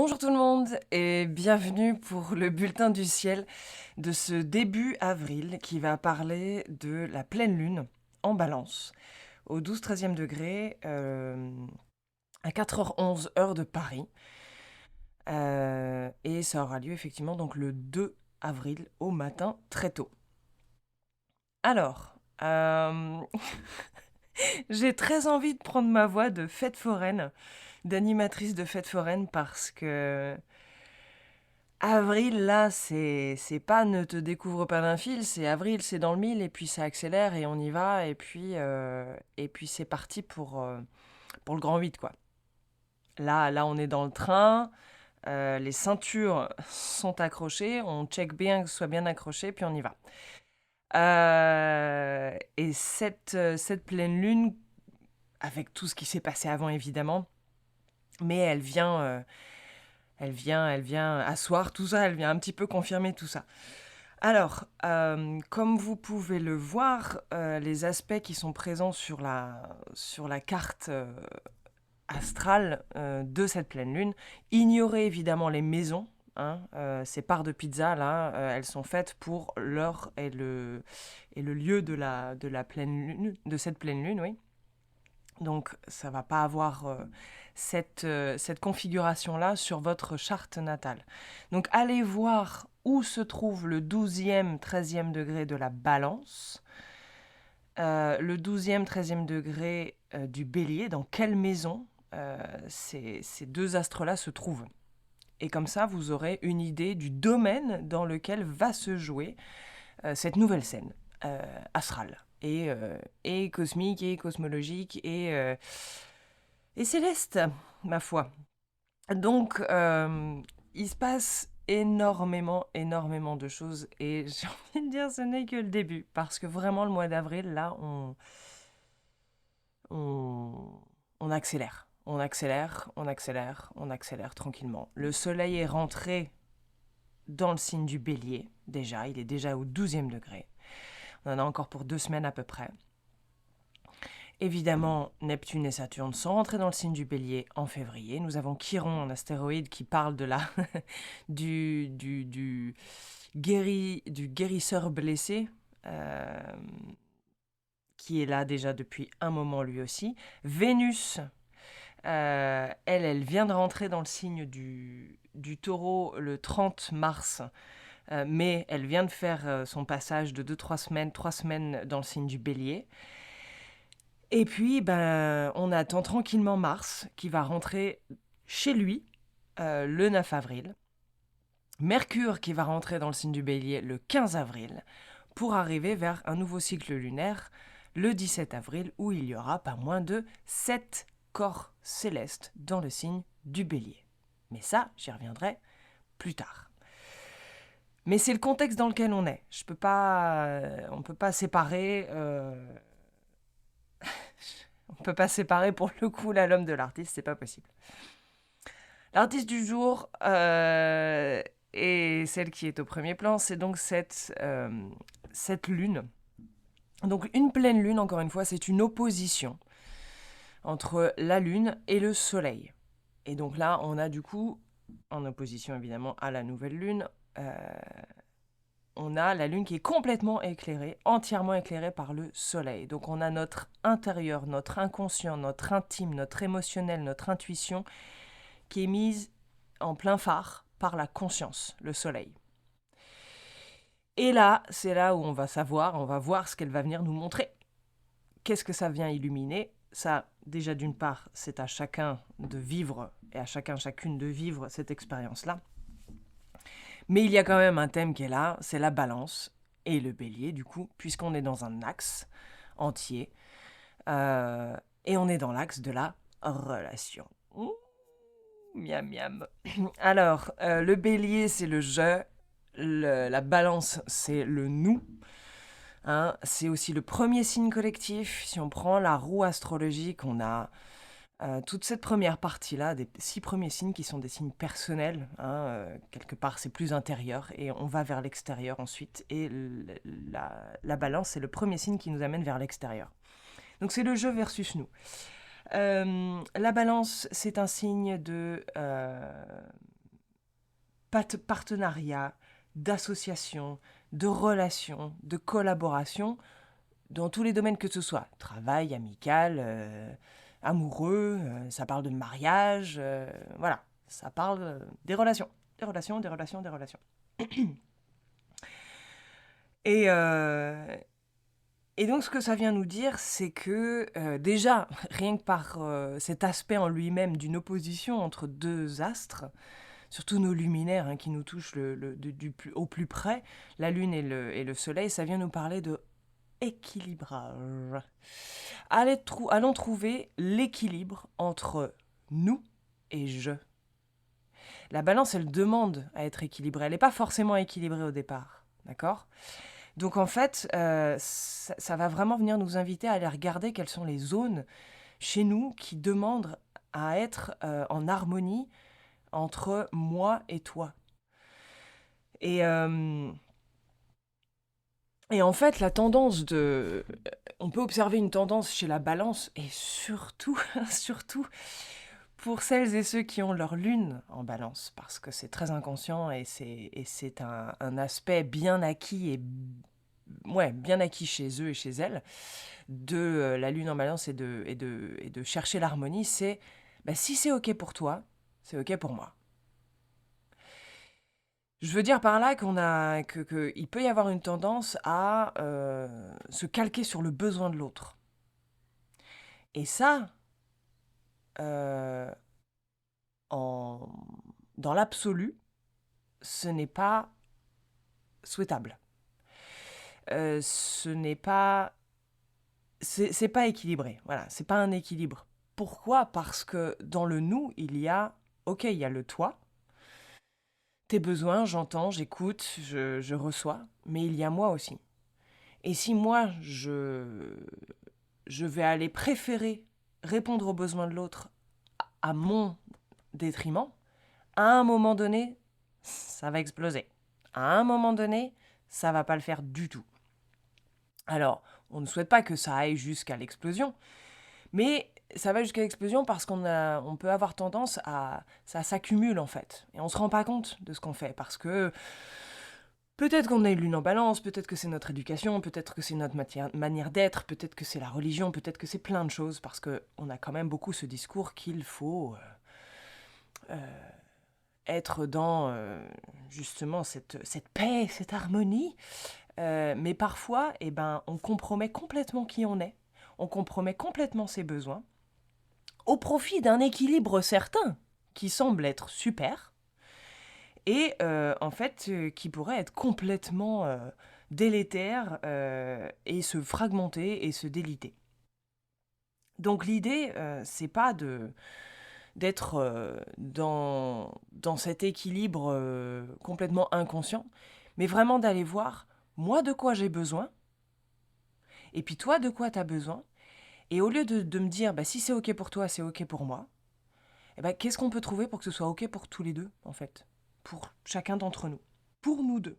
Bonjour tout le monde et bienvenue pour le bulletin du ciel de ce début avril qui va parler de la pleine lune en Balance au 12-13e degré à 4h11 heure de Paris. Et ça aura lieu effectivement donc le 2 avril au matin très tôt. Alors, j'ai très envie de prendre ma voix de fête foraine, d'animatrice de fête foraine parce que avril, là, c'est pas ne te découvre pas d'un fil, c'est avril, c'est dans le mille, et puis ça accélère et on y va, et puis c'est parti pour le grand 8, quoi. Là, on est dans le train, les ceintures sont accrochées, on check bien que ce soit bien accroché, puis on y va. Et cette pleine lune, avec tout ce qui s'est passé avant, évidemment, mais elle vient asseoir tout ça, elle vient un petit peu confirmer tout ça. Alors, comme vous pouvez le voir, les aspects qui sont présents sur la carte astrale de cette pleine lune, ignorez évidemment les maisons. Hein, ces parts de pizza là, elles sont faites pour l'heure et le lieu de la pleine lune, de cette pleine lune, oui. Donc, ça va pas avoir cette configuration-là sur votre charte natale. Donc, allez voir où se trouve le 12e, 13e degré de la Balance, le 12e, 13e degré du Bélier, dans quelle maison ces deux astres-là se trouvent. Et comme ça, vous aurez une idée du domaine dans lequel va se jouer cette nouvelle scène astrale et cosmique et cosmologique et céleste, ma foi. Donc, il se passe énormément de choses et j'ai envie de dire ce n'est que le début parce que vraiment le mois d'avril, là, on, on accélère. On accélère, on accélère, on accélère tranquillement. Le soleil est rentré dans le signe du Bélier, déjà. Il est déjà au 12e degré. On en a encore pour 2 semaines à peu près. Évidemment, Neptune et Saturne sont rentrés dans le signe du Bélier en février. Nous avons Chiron, un astéroïde qui parle de la du guérisseur blessé, qui est là déjà depuis un moment lui aussi. Vénus, elle vient de rentrer dans le signe du Taureau le 30 mars, mais elle vient de faire son passage de 2-3 semaines, 3 semaines dans le signe du Bélier. Et puis, on attend tranquillement Mars qui va rentrer chez lui le 9 avril. Mercure qui va rentrer dans le signe du Bélier le 15 avril pour arriver vers un nouveau cycle lunaire le 17 avril où il y aura pas moins de 7 corps célestes dans le signe du Bélier. Mais ça, j'y reviendrai plus tard. Mais c'est le contexte dans lequel on est. On ne peut pas séparer... on peut pas séparer pour le coup là l'homme de l'artiste, c'est pas possible. L'artiste du jour et celle qui est au premier plan, c'est donc cette lune. Donc une pleine lune, encore une fois, c'est une opposition entre la lune et le soleil. Et donc là, on a du coup, en opposition évidemment à la nouvelle lune, on a la lune qui est complètement éclairée, entièrement éclairée par le soleil. Donc on a notre intérieur, notre inconscient, notre intime, notre émotionnel, notre intuition qui est mise en plein phare par la conscience, le soleil. Et là, c'est là où on va voir ce qu'elle va venir nous montrer. Qu'est-ce que ça vient illuminer ? Ça, déjà d'une part, c'est à chacun de vivre et à chacune de vivre cette expérience-là. Mais il y a quand même un thème qui est là, c'est la balance et le bélier, du coup, puisqu'on est dans un axe entier. Et on est dans l'axe de la relation. Ouh, miam miam. Alors, le bélier, c'est le je. La balance, c'est le nous. Hein, c'est aussi le premier signe collectif. Si on prend la roue astrologique, on a toute cette première partie-là, des 6 premiers signes qui sont des signes personnels. Hein, quelque part, c'est plus intérieur et on va vers l'extérieur ensuite. Et la balance, c'est le premier signe qui nous amène vers l'extérieur. Donc c'est le je versus nous. La balance, c'est un signe partenariat, d'association, de relation, de collaboration, dans tous les domaines que ce soit. Travail, amical, amoureux, ça parle de mariage, voilà. Ça parle des relations. Des relations, des relations, des relations. Et, et donc, ce que ça vient nous dire, c'est que déjà, rien que par cet aspect en lui-même d'une opposition entre deux astres, surtout nos luminaires hein, qui nous touchent au plus près, la Lune et le Soleil, ça vient nous parler de équilibrage. Allons trouver l'équilibre entre nous et je. La balance, elle demande à être équilibrée. Elle n'est pas forcément équilibrée au départ, d'accord ? Donc en fait, ça va vraiment venir nous inviter à aller regarder quelles sont les zones chez nous qui demandent à être en harmonie entre moi et toi. Et en fait, on peut observer une tendance chez la balance, et surtout, surtout pour celles et ceux qui ont leur lune en balance, parce que c'est très inconscient et c'est un aspect bien acquis bien acquis chez eux et chez elles, de la lune en balance et de chercher l'harmonie, c'est si c'est OK pour toi, c'est OK pour moi. Je veux dire par là qu'il peut y avoir une tendance à se calquer sur le besoin de l'autre. Et ça, euh, dans l'absolu, ce n'est pas souhaitable. Ce n'est pas... C'est pas équilibré. Voilà, c'est pas un équilibre. Pourquoi ? Parce que dans le nous, il y a le toi. Tes besoins, j'entends, j'écoute, je reçois, mais il y a moi aussi. Et si moi, je vais aller préférer répondre aux besoins de l'autre à mon détriment, à un moment donné, ça va exploser. À un moment donné, ça va pas le faire du tout. Alors, on ne souhaite pas que ça aille jusqu'à l'explosion, mais ça va jusqu'à l'explosion parce on peut avoir tendance à... Ça s'accumule en fait. Et on ne se rend pas compte de ce qu'on fait parce que peut-être qu'on a une lune en balance, peut-être que c'est notre éducation, peut-être que c'est notre manière d'être, peut-être que c'est la religion, peut-être que c'est plein de choses parce qu'on a quand même beaucoup ce discours qu'il faut être dans justement cette paix, cette harmonie. Mais parfois, on compromet complètement qui on est, on compromet complètement ses besoins au profit d'un équilibre certain qui semble être super et en fait qui pourrait être complètement délétère et se fragmenter et se déliter. Donc l'idée, c'est pas d'être dans cet équilibre complètement inconscient, mais vraiment d'aller voir moi de quoi j'ai besoin, et puis toi de quoi tu as besoin, et au lieu de me dire si c'est OK pour toi, c'est OK pour moi, qu'est-ce qu'on peut trouver pour que ce soit OK pour tous les deux, en fait, pour chacun d'entre nous, pour nous deux.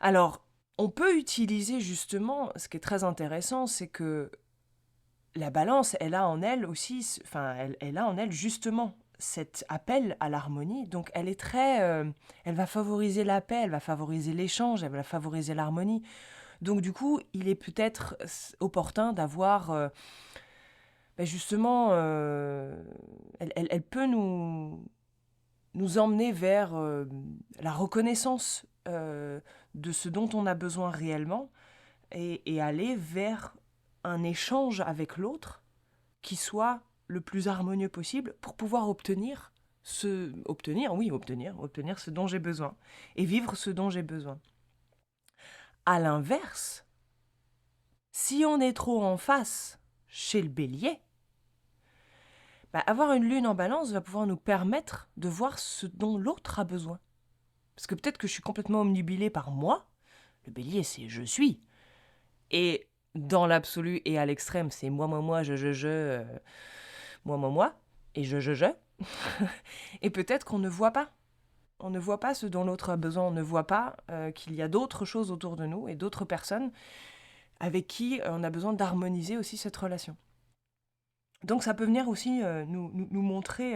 Alors, on peut utiliser justement, ce qui est très intéressant, c'est que la balance, elle a en elle aussi, elle a en elle justement cet appel à l'harmonie. Donc, elle est elle va favoriser la paix, elle va favoriser l'échange, elle va favoriser l'harmonie. Donc, du coup, il est peut-être opportun d'avoir, justement, elle peut nous emmener vers la reconnaissance de ce dont on a besoin réellement et aller vers un échange avec l'autre qui soit le plus harmonieux possible pour pouvoir obtenir ce dont j'ai besoin et vivre ce dont j'ai besoin. À l'inverse, si on est trop en face chez le bélier, avoir une lune en balance va pouvoir nous permettre de voir ce dont l'autre a besoin. Parce que peut-être que je suis complètement omnubilée par moi. Le bélier, c'est je suis. Et dans l'absolu et à l'extrême, c'est moi, je, moi, et je. Et peut-être qu'on ne voit pas. On ne voit pas ce dont l'autre a besoin. On ne voit pas qu'il y a d'autres choses autour de nous et d'autres personnes avec qui on a besoin d'harmoniser aussi cette relation. Donc ça peut venir aussi nous montrer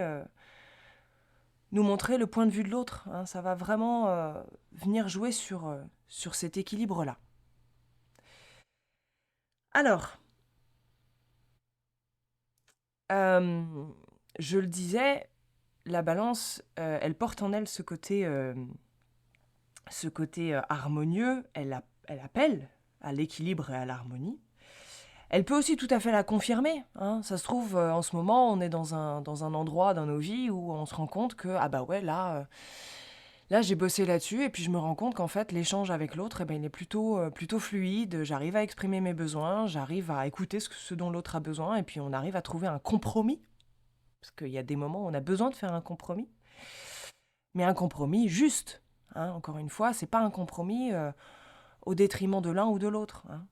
nous montrer le point de vue de l'autre, hein. Ça va vraiment venir jouer sur cet équilibre-là. Alors, je le disais, la balance, elle porte en elle ce côté harmonieux, elle appelle à l'équilibre et à l'harmonie. Elle peut aussi tout à fait la confirmer, hein. Ça se trouve, en ce moment, on est dans un endroit dans nos vies où on se rend compte que, ah bah ouais, là j'ai bossé là-dessus et puis je me rends compte qu'en fait, l'échange avec l'autre, eh ben, il est plutôt fluide. J'arrive à exprimer mes besoins, j'arrive à écouter ce dont l'autre a besoin et puis on arrive à trouver un compromis. Parce qu'il y a des moments où on a besoin de faire un compromis. Mais un compromis juste, hein. Encore une fois, c'est pas un compromis au détriment de l'un ou de l'autre, hein.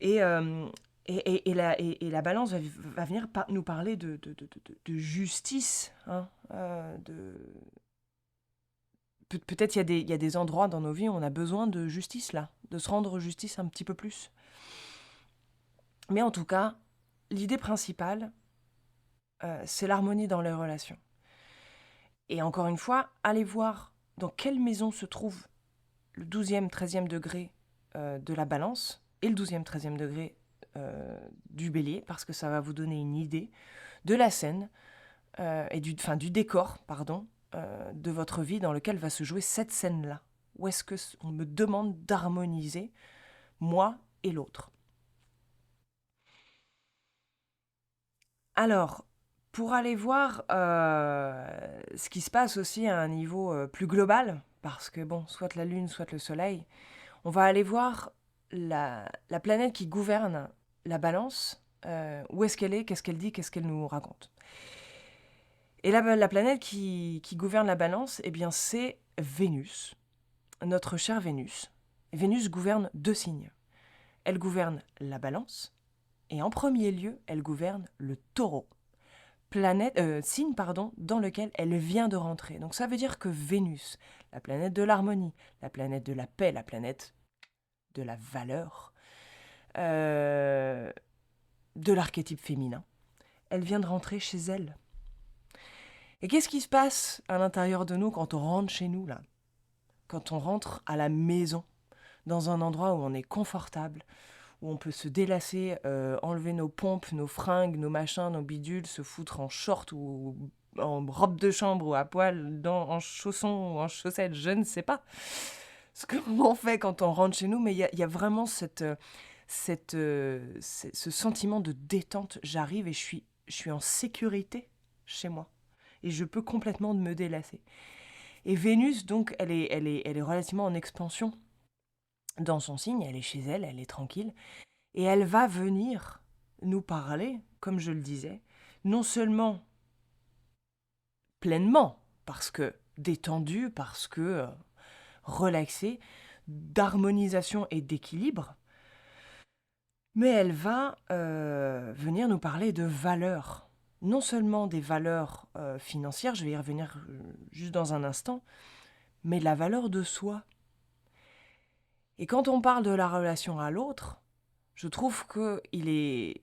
Et, euh, et la balance va venir nous parler de justice, hein, peut-être il y a des endroits dans nos vies où on a besoin de justice, là, de se rendre justice un petit peu plus. Mais en tout cas, l'idée principale, c'est l'harmonie dans les relations. Et encore une fois, allez voir dans quelle maison se trouve le 12e, 13e degré de la balance et le 12e, 13e degré du bélier, parce que ça va vous donner une idée de la scène et du décor, pardon, de votre vie dans lequel va se jouer cette scène-là. Où est-ce que on me demande d'harmoniser moi et l'autre? Alors, pour aller voir ce qui se passe aussi à un niveau plus global, parce que bon, soit la Lune, soit le Soleil, on va aller voir la planète qui gouverne la balance, où est-ce qu'elle est, qu'est-ce qu'elle dit, qu'est-ce qu'elle nous raconte. Et la planète qui gouverne la balance, eh bien c'est Vénus, notre chère Vénus. Vénus gouverne 2 signes. Elle gouverne la balance, et en premier lieu, elle gouverne le taureau. Signe dans lequel elle vient de rentrer. Donc ça veut dire que Vénus, la planète de l'harmonie, la planète de la paix, la planète de la valeur, euh, de l'archétype féminin, elle vient de rentrer chez elle. Et qu'est-ce qui se passe à l'intérieur de nous quand on rentre chez nous, là? Quand on rentre à la maison, dans un endroit où on est confortable, où on peut se délasser, enlever nos pompes, nos fringues, nos machins, nos bidules, se foutre en short ou en robe de chambre ou à poil, en chaussons ou en chaussettes, je ne sais pas ce qu'on fait quand on rentre chez nous, mais il y a vraiment ce sentiment de détente. J'arrive et je suis en sécurité chez moi. Et je peux complètement me délasser. Et Vénus, donc, elle est relativement en expansion dans son signe. Elle est chez elle, elle est tranquille. Et elle va venir nous parler, comme je le disais, non seulement pleinement, parce que détendue, parce que relaxée, d'harmonisation et d'équilibre, mais elle va venir nous parler de valeurs. Non seulement des valeurs financières, je vais y revenir juste dans un instant, mais de la valeur de soi. Et quand on parle de la relation à l'autre, je trouve qu'il est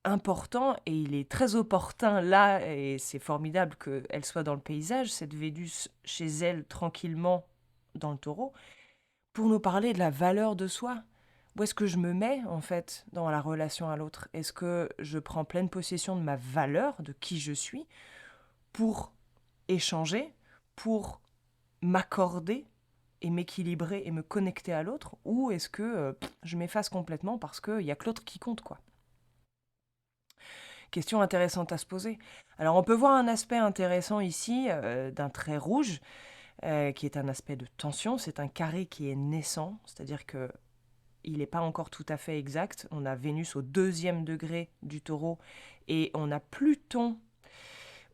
important et il est très opportun là, et c'est formidable qu'elle soit dans le paysage, cette Vénus chez elle tranquillement dans le taureau, pour nous parler de la valeur de soi. Où est-ce que je me mets en fait dans la relation à l'autre? Est-ce que je prends pleine possession de ma valeur, de qui je suis, pour échanger, pour m'accorder et m'équilibrer et me connecter à l'autre? Ou est-ce que je m'efface complètement parce qu'il n'y a que l'autre qui compte, quoi? Question intéressante à se poser. Alors on peut voir un aspect intéressant ici d'un trait rouge, qui est un aspect de tension. C'est un carré qui est naissant, c'est-à-dire que il n'est pas encore tout à fait exact. On a Vénus au 2e degré du taureau et on a Pluton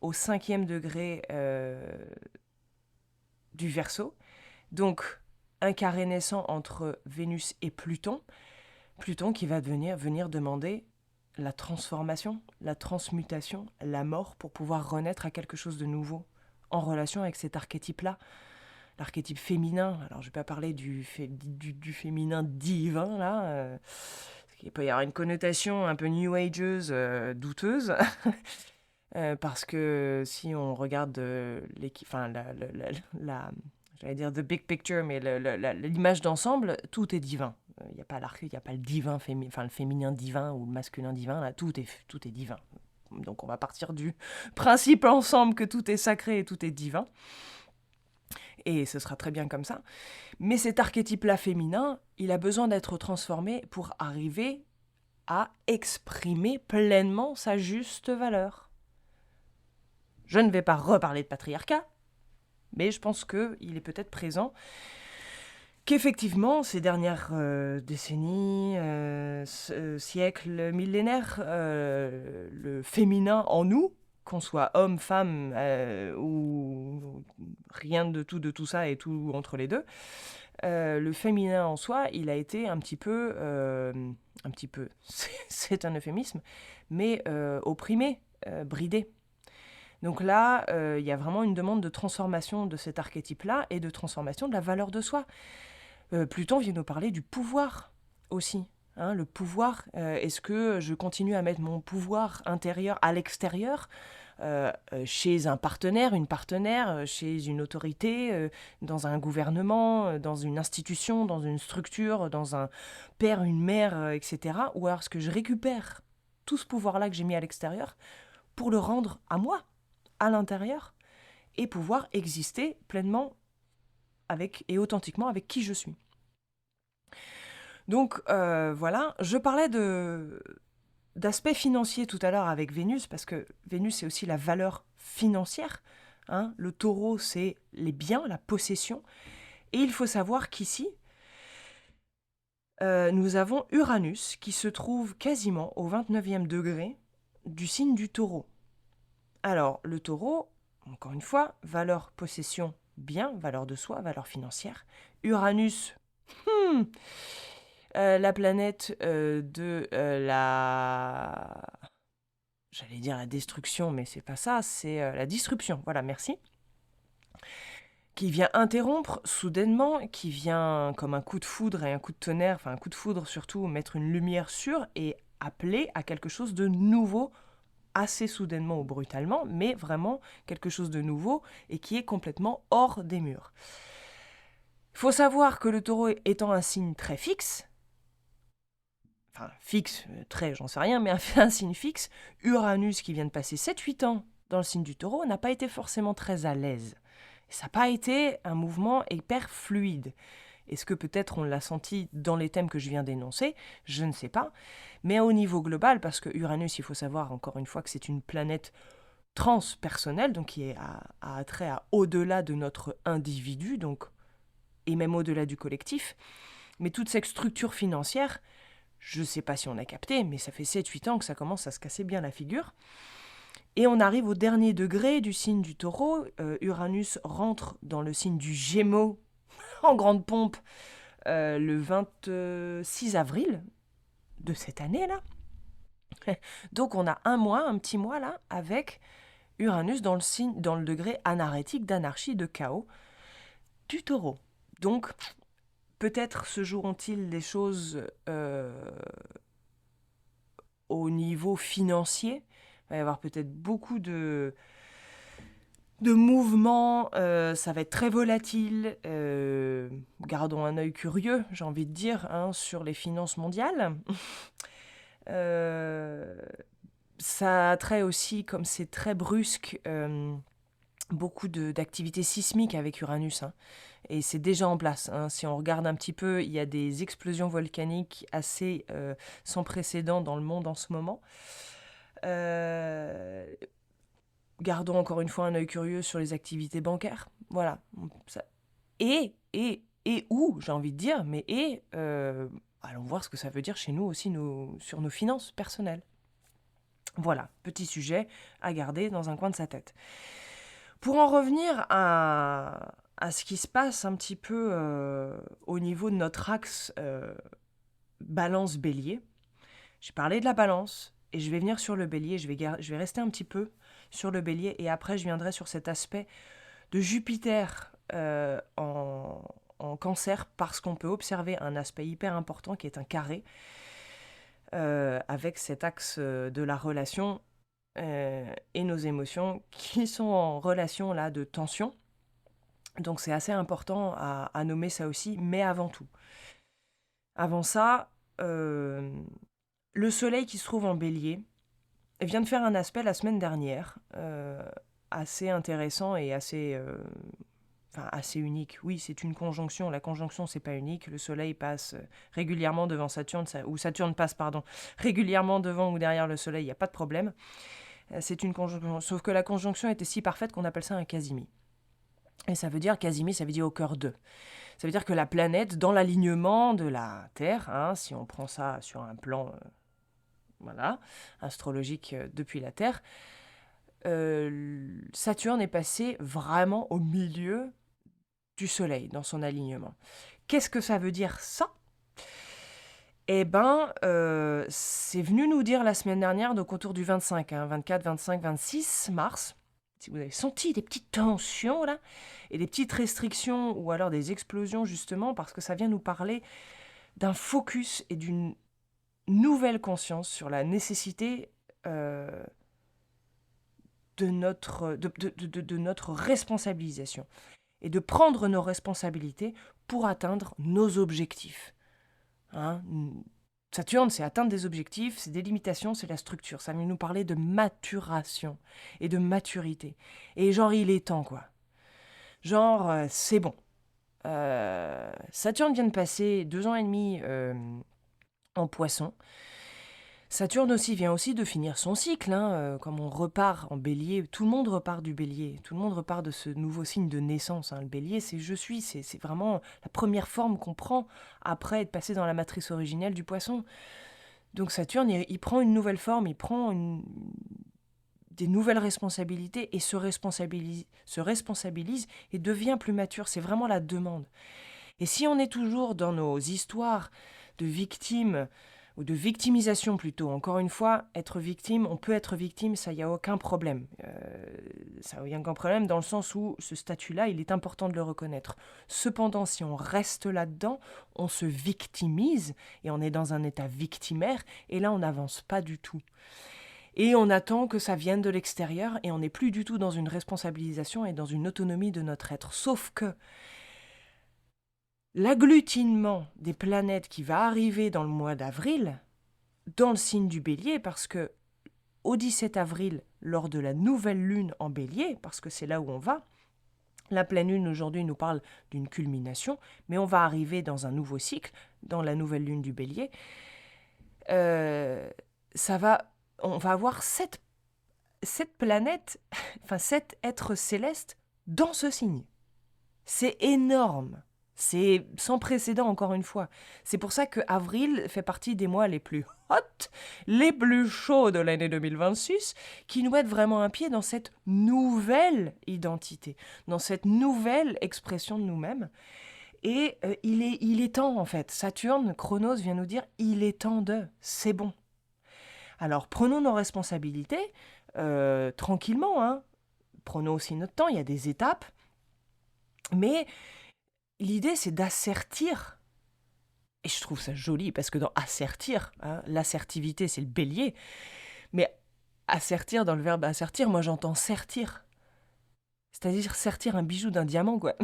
au 5e degré du Verseau. Donc un carré naissant entre Vénus et Pluton. Pluton qui va venir demander la transformation, la transmutation, la mort pour pouvoir renaître à quelque chose de nouveau en relation avec cet archétype-là, l'archétype féminin. Alors je ne vais pas parler du féminin divin, là, il peut y avoir une connotation un peu New Ageuse, douteuse, Parce que si on regarde enfin, j'allais dire the big picture, mais l'image d'ensemble, tout est divin. Il n'y a pas il y a pas le divin, enfin le féminin divin ou le masculin divin, là, tout est divin. Donc on va partir du principe ensemble que tout est sacré et tout est divin. Et ce sera très bien comme ça. Mais cet archétype-là féminin, il a besoin d'être transformé pour arriver à exprimer pleinement sa juste valeur. Je ne vais pas reparler de patriarcat, mais je pense qu'il est peut-être présent, qu'effectivement, ces dernières décennies, siècles, millénaires, le féminin en nous, qu'on soit homme, femme, ou rien de tout ça et tout entre les deux, le féminin en soi, il a été un petit peu, c'est un euphémisme, mais opprimé, bridé. Donc là, il y a vraiment une demande de transformation de cet archétype-là et de transformation de la valeur de soi. Pluton vient nous parler du pouvoir aussi. Hein, le pouvoir, est-ce que je continue à mettre mon pouvoir intérieur à l'extérieur, chez un partenaire, une partenaire, chez une autorité, dans un gouvernement, dans une institution, dans une structure, dans un père, une mère, etc. Ou alors est-ce que je récupère tout ce pouvoir-là que j'ai mis à l'extérieur pour le rendre à moi, à l'intérieur, et pouvoir exister pleinement avec et authentiquement avec qui je suis. Donc voilà, je parlais d'aspect financier tout à l'heure avec Vénus, parce que Vénus, c'est aussi la valeur financière. Hein. Le taureau, c'est les biens, la possession. Et il faut savoir qu'ici, nous avons Uranus qui se trouve quasiment au 29e degré du signe du taureau. Alors, le taureau, encore une fois, valeur possession, bien, valeur de soi, valeur financière. Uranus, la planète de la... J'allais dire la destruction, mais c'est pas ça, c'est la disruption. Voilà, merci. Qui vient interrompre soudainement, qui vient comme un coup de foudre et un coup de tonnerre, enfin un coup de foudre surtout, mettre une lumière sur et appeler à quelque chose de nouveau, assez soudainement ou brutalement, mais vraiment quelque chose de nouveau et qui est complètement hors des murs. Il faut savoir que le taureau étant un signe très fixe, enfin fixe, très, j'en sais rien, mais un signe fixe, Uranus qui vient de passer 7-8 ans dans le signe du taureau n'a pas été forcément très à l'aise. Ça n'a pas été un mouvement hyper fluide. Est-ce que peut-être on l'a senti dans les thèmes que je viens d'énoncer? Je ne sais pas. Mais au niveau global, parce que Uranus, il faut savoir encore une fois que c'est une planète transpersonnelle, donc qui est à attrait à au-delà de notre individu, donc, et même au-delà du collectif. Mais toute cette structure financière, je ne sais pas si on a capté, mais ça fait 7-8 ans que ça commence à se casser bien la figure. Et on arrive au dernier degré du signe du taureau. Uranus rentre dans le signe du Gémeaux en grande pompe le 26 avril de cette année-là. Donc on a un petit mois là, avec Uranus dans le degré anarétique d'anarchie, de chaos du taureau. Donc peut-être se joueront-ils des choses au niveau financier. Il va y avoir peut-être beaucoup de mouvements, ça va être très volatile. Gardons un œil curieux, j'ai envie de dire, hein, sur les finances mondiales. Ça a trait aussi, comme c'est très brusque, beaucoup d'activités sismiques avec Uranus. Hein. Et c'est déjà en place. Hein. Si on regarde un petit peu, il y a des explosions volcaniques assez sans précédent dans le monde en ce moment. Gardons encore une fois un œil curieux sur les activités bancaires. Voilà. Ça... Et où, j'ai envie de dire, mais allons voir ce que ça veut dire chez nous aussi, sur nos finances personnelles. Voilà, petit sujet à garder dans un coin de sa tête. Pour en revenir à ce qui se passe un petit peu au niveau de notre axe balance-bélier, j'ai parlé de la balance et je vais venir sur le bélier, je vais rester un petit peu sur le bélier et après je viendrai sur cet aspect de Jupiter en cancer parce qu'on peut observer un aspect hyper important qui est un carré avec cet axe de la relation et nos émotions qui sont en relation là de tension. Donc c'est assez important à nommer ça aussi, mais avant tout. Avant ça, le soleil qui se trouve en bélier vient de faire un aspect la semaine dernière, assez intéressant et assez unique. Oui, c'est une conjonction. La conjonction, c'est pas unique. Le Soleil passe régulièrement devant Saturne, ou Saturne passe, pardon, régulièrement devant ou derrière le Soleil. Il n'y a pas de problème. C'est une conjonction. Sauf que la conjonction était si parfaite qu'on appelle ça un quasimi. Et ça veut dire quasimi, ça veut dire au cœur d'eux. Ça veut dire que la planète, dans l'alignement de la Terre, hein, si on prend ça sur un plan, voilà, astrologique depuis la Terre, Saturne est passé vraiment au milieu du Soleil dans son alignement. Qu'est-ce que ça veut dire ça? Eh ben, c'est venu nous dire la semaine dernière, donc autour du 25, 24, 25, 26 mars, si vous avez senti des petites tensions là, et des petites restrictions, ou alors des explosions justement, parce que ça vient nous parler d'un focus et d'une nouvelle conscience sur la nécessité de notre responsabilisation et de prendre nos responsabilités pour atteindre nos objectifs. Hein. Saturne, c'est atteindre des objectifs, c'est des limitations, c'est la structure. Ça vient nous parler de maturation et de maturité. Et genre, il est temps, quoi. Genre, c'est bon. Saturne vient de passer 2 ans et demi en Poisson. Saturne aussi vient aussi de finir son cycle, hein, comme on repart en bélier, tout le monde repart du bélier, tout le monde repart de ce nouveau signe de naissance. Hein. Le bélier, c'est je suis, c'est vraiment la première forme qu'on prend après être passé dans la matrice originelle du poisson. Donc Saturne, il prend une nouvelle forme, il prend des nouvelles responsabilités et se responsabilise et devient plus mature. C'est vraiment la demande. Et si on est toujours dans nos histoires de victimes, ou de victimisation plutôt. Encore une fois, être victime, on peut être victime, ça, il n'y a aucun problème. Ça, il n'y a aucun problème dans le sens où ce statut-là, il est important de le reconnaître. Cependant, si on reste là-dedans, on se victimise et on est dans un état victimaire et là, on n'avance pas du tout. Et on attend que ça vienne de l'extérieur et on n'est plus du tout dans une responsabilisation et dans une autonomie de notre être. Sauf que l'agglutinement des planètes qui va arriver dans le mois d'avril, dans le signe du bélier, parce que au 17 avril, lors de la nouvelle lune en bélier, parce que c'est là où on va, la pleine lune aujourd'hui nous parle d'une culmination, mais on va arriver dans un nouveau cycle, dans la nouvelle lune du bélier, on va avoir 7 planètes, enfin 7 êtres célestes dans ce signe. C'est énorme. C'est sans précédent, encore une fois. C'est pour ça que avril fait partie des mois les plus hot, les plus chauds de l'année 2026, qui nous mettent vraiment un pied dans cette nouvelle identité, dans cette nouvelle expression de nous-mêmes. Et il est temps, en fait. Saturne, Chronos vient nous dire, il est temps c'est bon. Alors, prenons nos responsabilités, tranquillement, hein. Prenons aussi notre temps, il y a des étapes. Mais l'idée, c'est d'assertir. Et je trouve ça joli, parce que dans assertir, hein, l'assertivité, c'est le bélier. Mais assertir, dans le verbe assertir, moi j'entends sertir. C'est-à-dire sertir un bijou d'un diamant, quoi.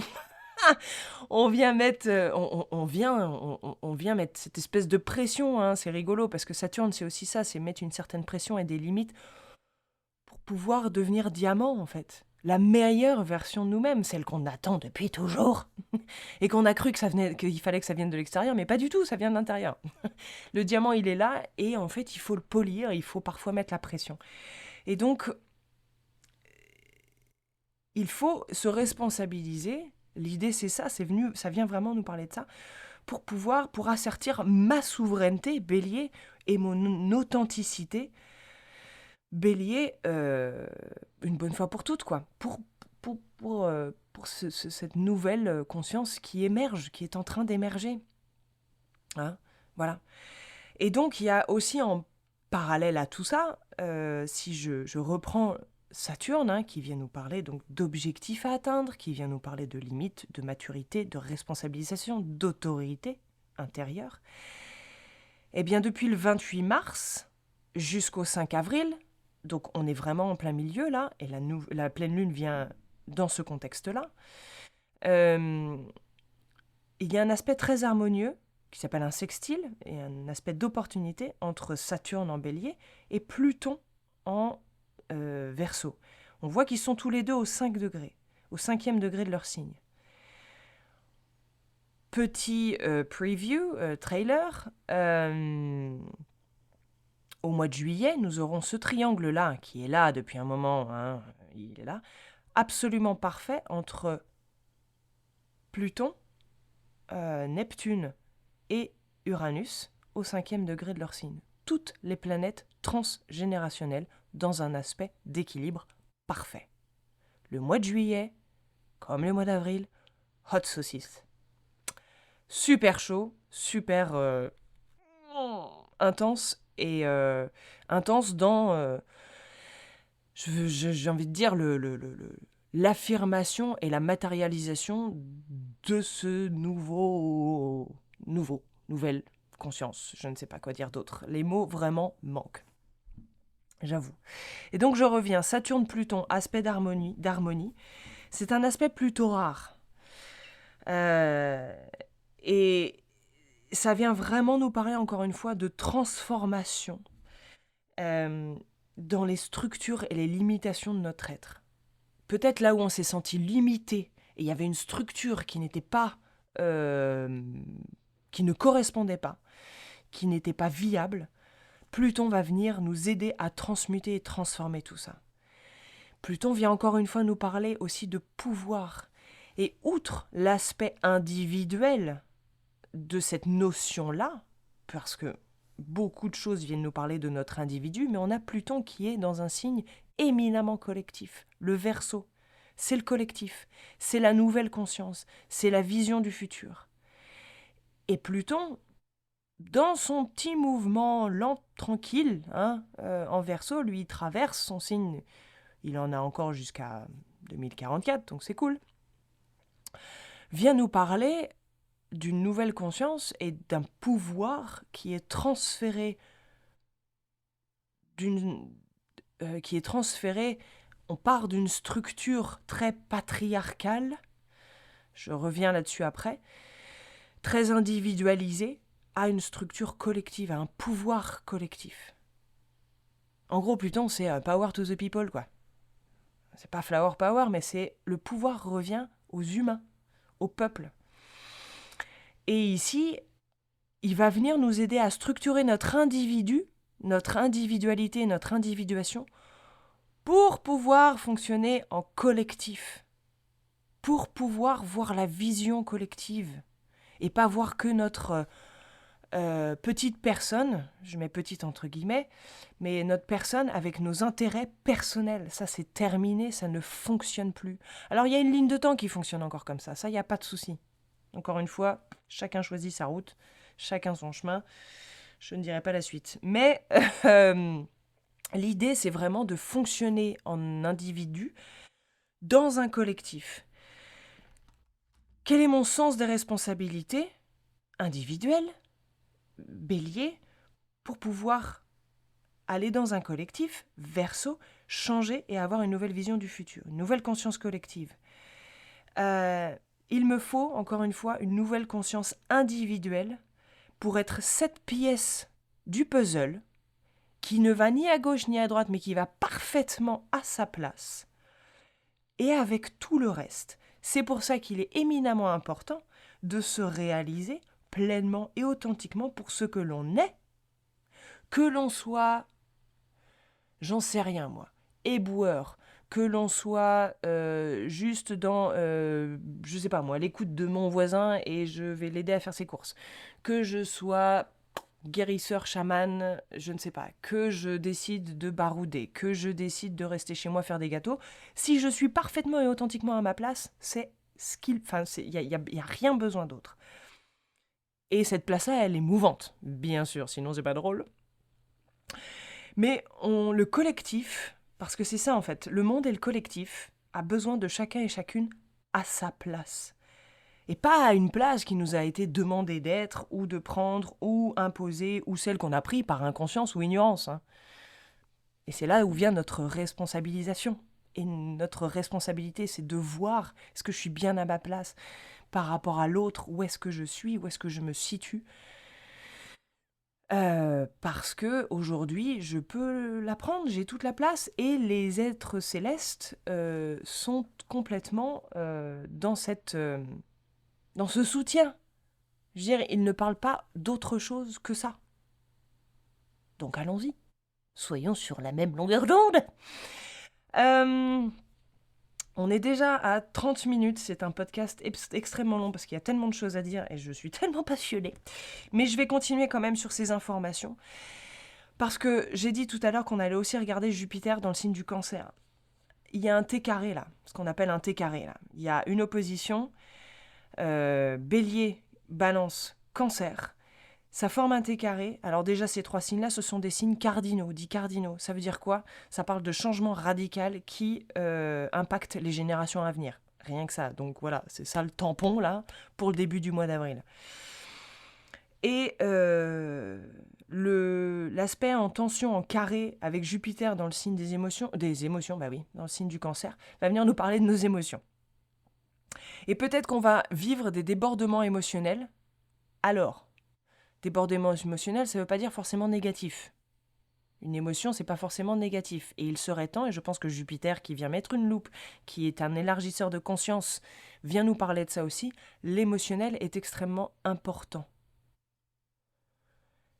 On vient mettre, on vient mettre cette espèce de pression, hein, c'est rigolo, parce que Saturne, c'est aussi ça, c'est mettre une certaine pression et des limites pour pouvoir devenir diamant, en fait. La meilleure version de nous-mêmes, celle qu'on attend depuis toujours, et qu'on a cru qu'il fallait que ça vienne de l'extérieur, mais pas du tout, ça vient de l'intérieur. Le diamant, il est là, et en fait, il faut le polir, il faut parfois mettre la pression. Et donc, il faut se responsabiliser. L'idée, c'est ça, ça vient vraiment nous parler de ça, pour assertir ma souveraineté, bélier, et mon authenticité, bélier, une bonne fois pour toutes, quoi. Pour cette nouvelle conscience qui émerge, qui est en train d'émerger. Hein, voilà. Et donc, il y a aussi en parallèle à tout ça, si je reprends Saturne, hein, qui vient nous parler donc d'objectifs à atteindre, qui vient nous parler de limites, de maturité, de responsabilisation, d'autorité intérieure, eh bien, depuis le 28 mars jusqu'au 5 avril, Donc on est vraiment en plein milieu là, et la pleine lune vient dans ce contexte-là. Euh, il y a un aspect très harmonieux qui s'appelle un sextile, et un aspect d'opportunité entre Saturne en bélier et Pluton en Verseau. On voit qu'ils sont tous les deux au 5 degrés, au 5e degré de leur signe. Petit preview, trailer. Au mois de juillet, nous aurons ce triangle-là, qui est là depuis un moment, hein, il est là, absolument parfait entre Pluton, Neptune et Uranus au 5e degré de leur signe. Toutes les planètes transgénérationnelles dans un aspect d'équilibre parfait. Le mois de juillet, comme le mois d'avril, hot saucisse. Super chaud, super intense et intense dans, j'ai envie de dire, l'affirmation et la matérialisation de ce nouvelle conscience. Je ne sais pas quoi dire d'autre. Les mots vraiment manquent. J'avoue. Et donc je reviens, Saturne-Pluton, aspect d'harmonie. C'est un aspect plutôt rare. Et ça vient vraiment nous parler, encore une fois, de transformation dans les structures et les limitations de notre être. Peut-être là où on s'est senti limité, et il y avait une structure qui n'était pas, qui ne correspondait pas, qui n'était pas viable, Pluton va venir nous aider à transmuter et transformer tout ça. Pluton vient encore une fois nous parler aussi de pouvoir. Et outre l'aspect individuel de cette notion-là, parce que beaucoup de choses viennent nous parler de notre individu, mais on a Pluton qui est dans un signe éminemment collectif, le Verseau. C'est le collectif, c'est la nouvelle conscience, c'est la vision du futur. Et Pluton, dans son petit mouvement lent, tranquille, en Verseau, lui, il traverse son signe. Il en a encore jusqu'à 2044, donc c'est cool. Vient nous parler d'une nouvelle conscience et d'un pouvoir qui est transféré on part d'une structure très patriarcale, je reviens là-dessus après, très individualisée, à une structure collective, à un pouvoir collectif. En gros, Pluton, c'est power to the people, quoi. C'est pas flower power, mais c'est le pouvoir revient aux humains, au peuple. Et ici, il va venir nous aider à structurer notre individu, notre individualité, notre individuation, pour pouvoir fonctionner en collectif, pour pouvoir voir la vision collective, et pas voir que notre petite personne, je mets petite entre guillemets, mais notre personne avec nos intérêts personnels. Ça, c'est terminé, ça ne fonctionne plus. Alors, il y a une ligne de temps qui fonctionne encore comme ça, il n'y a pas de souci. Encore une fois, chacun choisit sa route, chacun son chemin. Je ne dirai pas la suite. Mais l'idée, c'est vraiment de fonctionner en individu dans un collectif. Quel est mon sens des responsabilités individuelles, Bélier, pour pouvoir aller dans un collectif, Verseau, changer et avoir une nouvelle vision du futur, une nouvelle conscience collective. Il me faut, encore une fois, une nouvelle conscience individuelle pour être cette pièce du puzzle qui ne va ni à gauche ni à droite, mais qui va parfaitement à sa place, et avec tout le reste. C'est pour ça qu'il est éminemment important de se réaliser pleinement et authentiquement pour ce que l'on est, que l'on soit, j'en sais rien moi, éboueur, que l'on soit juste dans, je sais pas moi, l'écoute de mon voisin et je vais l'aider à faire ses courses, que je sois guérisseur, chaman, je ne sais pas, que je décide de barouder, que je décide de rester chez moi faire des gâteaux, si je suis parfaitement et authentiquement à ma place, c'est ce qu'il, enfin, il y a rien besoin d'autre. Et cette place-là, elle est mouvante, bien sûr, sinon c'est pas drôle. Mais le collectif, parce que c'est ça en fait, le monde et le collectif a besoin de chacun et chacune à sa place. Et pas à une place qui nous a été demandée d'être, ou de prendre, ou imposée, ou celle qu'on a prise par inconscience ou ignorance. Et c'est là où vient notre responsabilisation. Et notre responsabilité, c'est de voir, est-ce que je suis bien à ma place par rapport à l'autre, où est-ce que je suis, où est-ce que je me situe. Parce que aujourd'hui, je peux la prendre, j'ai toute la place, et les êtres célestes sont complètement dans ce soutien. Je veux dire, ils ne parlent pas d'autre chose que ça. Donc allons-y, soyons sur la même longueur d'onde. On est déjà à 30 minutes, c'est un podcast extrêmement long parce qu'il y a tellement de choses à dire et je suis tellement passionnée. Mais je vais continuer quand même sur ces informations. Parce que j'ai dit tout à l'heure qu'on allait aussi regarder Jupiter dans le signe du Cancer. Il y a un T carré là, ce qu'on appelle un T carré là. Il y a une opposition, Bélier, Balance, Cancer. Ça forme un T carré. Alors déjà, ces 3 signes-là, ce sont des signes cardinaux, dits cardinaux. Ça veut dire quoi? Ça parle de changement radical qui impacte les générations à venir. Rien que ça. Donc voilà, c'est ça le tampon là pour le début du mois d'avril. Et l'aspect en tension, en carré, avec Jupiter dans le signe des émotions, bah oui, dans le signe du Cancer, va venir nous parler de nos émotions. Et peut-être qu'on va vivre des débordements émotionnels. Alors, débordement émotionnel, ça ne veut pas dire forcément négatif. Une émotion, c'est pas forcément négatif. Et il serait temps, et je pense que Jupiter, qui vient mettre une loupe, qui est un élargisseur de conscience, vient nous parler de ça aussi, l'émotionnel est extrêmement important.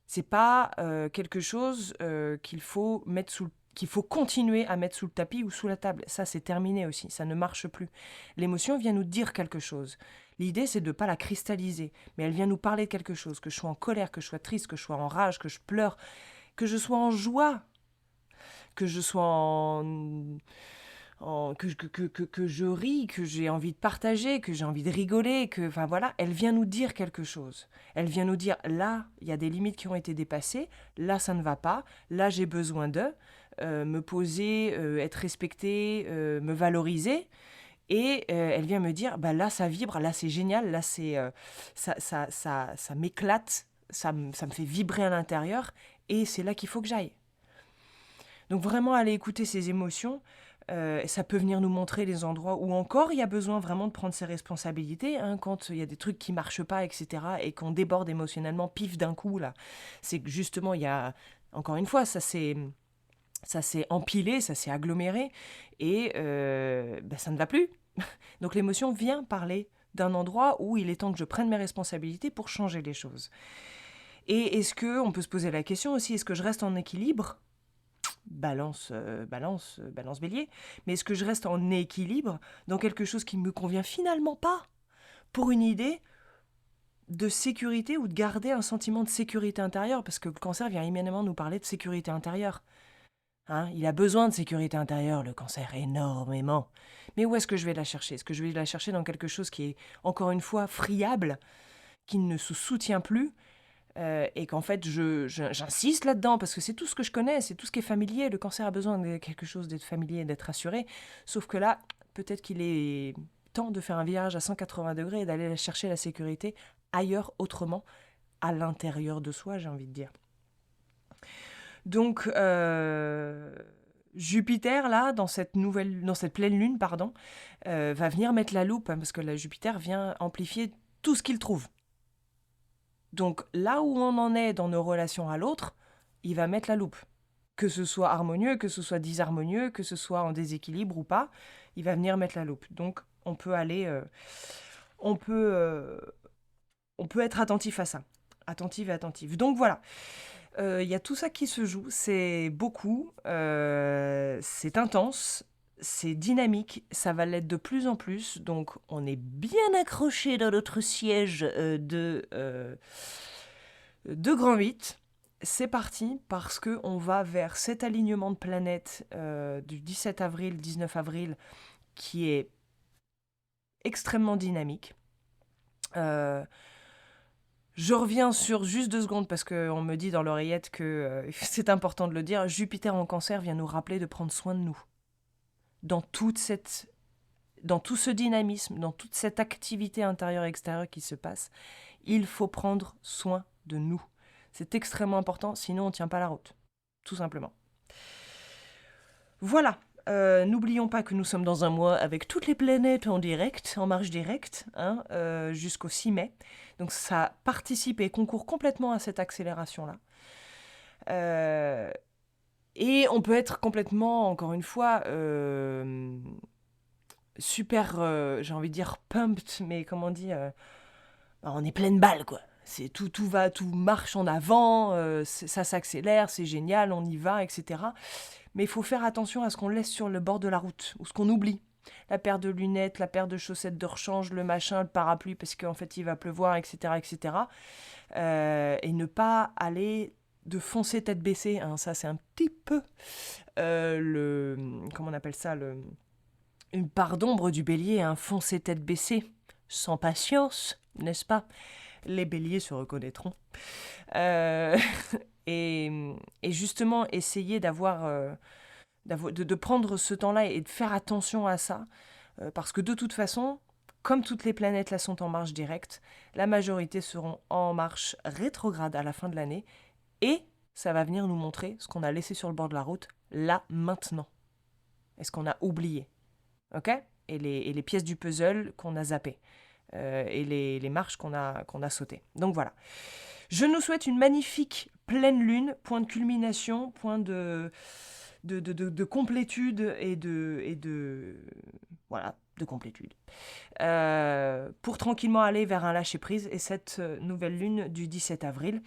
C'est pas quelque chose qu'il faut continuer à mettre sous le tapis ou sous la table. Ça, c'est terminé aussi. Ça ne marche plus. L'émotion vient nous dire quelque chose. L'idée, c'est de ne pas la cristalliser, mais elle vient nous parler de quelque chose. Que je sois en colère, que je sois triste, que je sois en rage, que je pleure, que je sois en joie, que je sois que je ris, que j'ai envie de partager, que j'ai envie de rigoler, enfin voilà, elle vient nous dire quelque chose. Elle vient nous dire, là, il y a des limites qui ont été dépassées, là, ça ne va pas, là, j'ai besoin de me poser, être respectée, me valoriser. Et elle vient me dire, bah là, ça vibre, là, c'est génial, là, ça m'éclate, ça me fait vibrer à l'intérieur, et c'est là qu'il faut que j'aille. Donc vraiment aller écouter ses émotions, ça peut venir nous montrer les endroits où encore il y a besoin vraiment de prendre ses responsabilités, hein, quand il y a des trucs qui marchent pas, etc., et qu'on déborde émotionnellement, pif d'un coup, là. C'est que justement, il y a, encore une fois, ça s'est empilé, ça s'est aggloméré, et ça ne va plus. Donc l'émotion vient parler d'un endroit où il est temps que je prenne mes responsabilités pour changer les choses. Et est-ce que, on peut se poser la question aussi, est-ce que je reste en équilibre ? Balance bélier, mais est-ce que je reste en équilibre dans quelque chose qui ne me convient finalement pas, pour une idée de sécurité ou de garder un sentiment de sécurité intérieure, parce que le Cancer vient immédiatement nous parler de sécurité intérieure. Hein, il a besoin de sécurité intérieure, le Cancer, énormément. Mais où est-ce que je vais la chercher? Est-ce que je vais la chercher dans quelque chose qui est, encore une fois, friable, qui ne se soutient plus, et qu'en fait, j'insiste là-dedans, parce que c'est tout ce que je connais, c'est tout ce qui est familier. Le Cancer a besoin de quelque chose d'être familier, d'être rassuré. Sauf que là, peut-être qu'il est temps de faire un virage à 180 degrés et d'aller chercher la sécurité ailleurs, autrement, à l'intérieur de soi, j'ai envie de dire. Donc, Jupiter, là, dans cette pleine lune, va venir mettre la loupe, hein, parce que la Jupiter vient amplifier tout ce qu'il trouve. Donc, là où on en est dans nos relations à l'autre, il va mettre la loupe. Que ce soit harmonieux, que ce soit disharmonieux, que ce soit en déséquilibre ou pas, il va venir mettre la loupe. Donc, on peut être attentif à ça. Attentive et attentif. Donc, voilà. Il y a tout ça qui se joue, c'est beaucoup, c'est intense, c'est dynamique, ça va l'être de plus en plus, donc on est bien accroché dans notre siège de Grand 8. C'est parti, parce qu'on va vers cet alignement de planètes du 17 avril, 19 avril, qui est extrêmement dynamique. Je reviens sur juste 2 secondes parce qu'on me dit dans l'oreillette que c'est important de le dire. Jupiter en Cancer vient nous rappeler de prendre soin de nous. Dans tout ce dynamisme, dans toute cette activité intérieure et extérieure qui se passe, il faut prendre soin de nous. C'est extrêmement important, sinon on ne tient pas la route. Tout simplement. Voilà. N'oublions pas que nous sommes dans un mois avec toutes les planètes en direct, en marche directe, hein, jusqu'au 6 mai. Donc ça participe et concourt complètement à cette accélération-là. Euh, et on peut être complètement, encore une fois, super, j'ai envie de dire pumped, mais comment on dit, on est pleine balle, quoi. C'est tout va, tout marche en avant, ça s'accélère, c'est génial, on y va, etc. Mais il faut faire attention à ce qu'on laisse sur le bord de la route, ou ce qu'on oublie. La paire de lunettes, la paire de chaussettes de rechange, le machin, le parapluie, parce qu'en fait il va pleuvoir, etc. etc. Et ne pas aller de foncer tête baissée, hein. Ça c'est un petit peu comment on appelle ça, une part d'ombre du bélier, hein, foncer tête baissée, sans patience, n'est-ce pas? Les béliers se reconnaîtront. Euh, et, et justement, essayer de prendre ce temps-là et de faire attention à ça, parce que de toute façon, comme toutes les planètes là sont en marche directe, la majorité seront en marche rétrograde à la fin de l'année, et ça va venir nous montrer ce qu'on a laissé sur le bord de la route, là, maintenant. Est-ce qu'on a oublié? Ok? Et les pièces du puzzle qu'on a zappées. Et les marches qu'on a sautées. Donc voilà. Je nous souhaite une magnifique pleine lune, point de culmination, point de complétude voilà, de complétude. Pour tranquillement aller vers un lâcher-prise et cette nouvelle lune du 17 avril.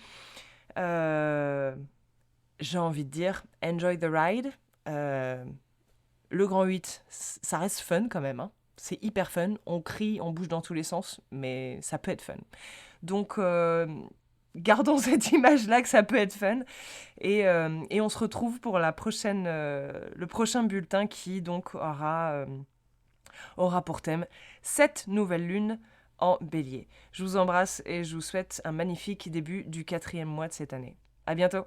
J'ai envie de dire, enjoy the ride. Le grand 8, ça reste fun quand même, hein. C'est hyper fun, on crie, on bouge dans tous les sens, mais ça peut être fun. Donc, gardons cette image-là que ça peut être fun. Et on se retrouve pour le prochain bulletin qui donc aura pour thème cette nouvelle lune en bélier. Je vous embrasse et je vous souhaite un magnifique début du 4e mois de cette année. À bientôt!